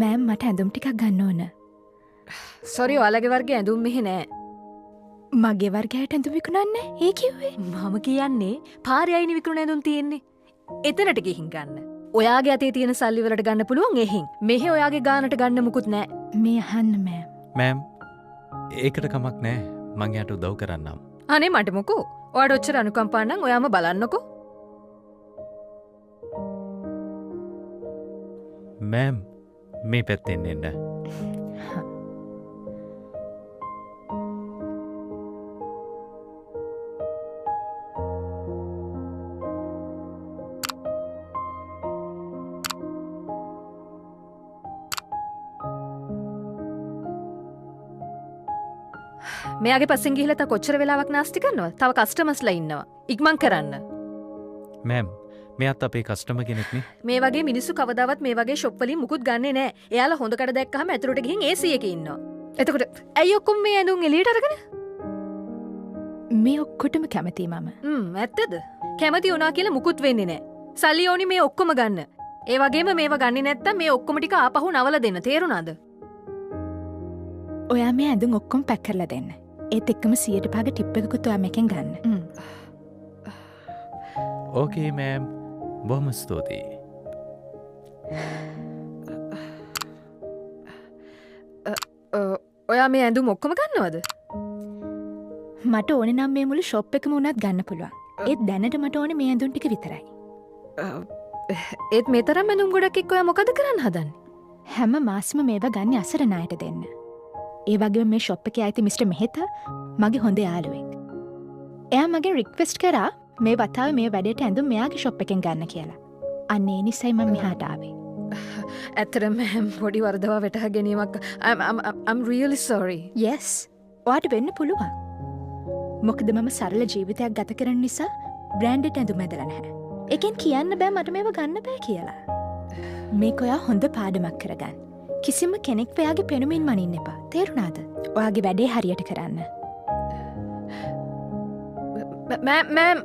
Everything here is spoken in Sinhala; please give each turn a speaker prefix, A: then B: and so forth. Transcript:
A: මෑම් මට ඇඳුම් ටිකක් ගන්න ඕන.
B: සොරි ඔයාලගේ වර්ගේ ඇඳුම් මෙහෙ නෑ.
A: මගේ වර්ගයට ඇඳුම් විකුණන්නේ ඒ කිව්වේ.
B: මම කියන්නේ පාරේ අයින විකුණන ඇඳුම් තියෙන්නේ. එතනට ගිහින් ගන්න. ඔයාගේ අතේ තියෙන සල්ලි වලට ගන්න පුළුවන් එහින්. මෙහෙ ඔයාගේ ගානට ගන්න මුකුත් නෑ.
A: මේ අහන්න මෑම්.
C: මෑම් ඒකට කමක් නෑ මං යාට උදව් කරන්නම්.
B: අනේ මට මොකෝ. ඔයාට ඔච්චර අනුකම්පා නම් ඔයාම බලන්නකෝ.
C: මෑම් මේ පැත්තෙන් එන්න.
B: මෙයාගේ පස්සෙන් ගිහිල්ලා තා කොච්චර වෙලාවක් නාස්ති කරනවද? තව කස්ටමර්ස්ලා ඉන්නවා. ඉක්මන් කරන්න.
C: මෑම් මෙයාත් අපේ කස්ටමර් කෙනෙක්නේ.
B: මේ වගේ මිනිස්සු කවදාවත් මේ වගේ ෂොප් වලින් මුකුත් ගන්නෙ නෑ. එයාලා හොඳ කඩ දැක්කහම ඇතුළට ගිහින් AC එකේ ඉන්නවා. එතකොට ඇයි ඔක්කොම මේ ඇඳුම් එළියට අරගෙන?
A: මේ ඔක්කොටම කැමතියි මම.
B: ඇත්තද? කැමති වුණා කියලා මුකුත් වෙන්නේ නෑ. සල්ලි ඕනි මේ ඔක්කොම ගන්න. ඒ වගේම මේව ගන්නේ නැත්තම් මේ ඔක්කොම ටික ආපහු නවල දෙන්න. තේරුණාද?
A: ඔයා මේ ඇඳුම් ඔක්කොම පැක් කරලා දෙන්න. ඒත් එක්කම 100% ටිප් එකකුත් ඔයා මේකෙන් ගන්න.
C: ඕකේ මෑම් බොහොම ස්තුතියි.
B: ඔයා මේ ඇඳුම් ඔක්කොම ගන්නවද?
A: මට ඕනේ නම් මේ මුළු ෂොප් එකම උනත් ගන්න පුළුවන්. ඒත් දැනට මට ඕනේ මේ ඇඳුම් ටික විතරයි.
B: ඒත් මේ තරම් ඇඳුම් ගොඩක් එක්ක ඔයා මොකද කරන්න හදන්නේ?
A: හැම මාසෙම මේවා ගන්න අසරණ අයට දෙන්න. ඒ වගේම මේ ෂොප් එකේ ආйти මිස්ටර් මෙහෙතා මගේ හොඳ යාළුවෙක්. එයා මගෙන් රික්වෙස්ට් කරා මේ වතාවේ මේ වැඩේට ඇඳුම් මෙයාගේ ෂොප් එකෙන් ගන්න කියලා. අන්න ඒ නිසයි මම මෙහාට ආවේ.
B: ඇත්තටම මම පොඩි වරදවා වැටහ ගැනීමක් I'm really sorry.
A: yes. ඔයාට වෙන්න පුළුවන්. මොකද මම සරල ජීවිතයක් ගත කරන නිසා බ්‍රෑන්ඩඩ් ඇඳුම් ඇඳලා නැහැ. ඒකෙන් කියන්න බෑ මට මේව ගන්න බෑ කියලා. මේක ඔයා හොඳ පාඩමක් කරගන්න. කිසිම කෙනෙක් ඔයාගේ පෙනුමින් මනින්න එපා. තේරුණාද? ඔයාගේ වැඩේ හරියට කරන්න.
B: මෑම්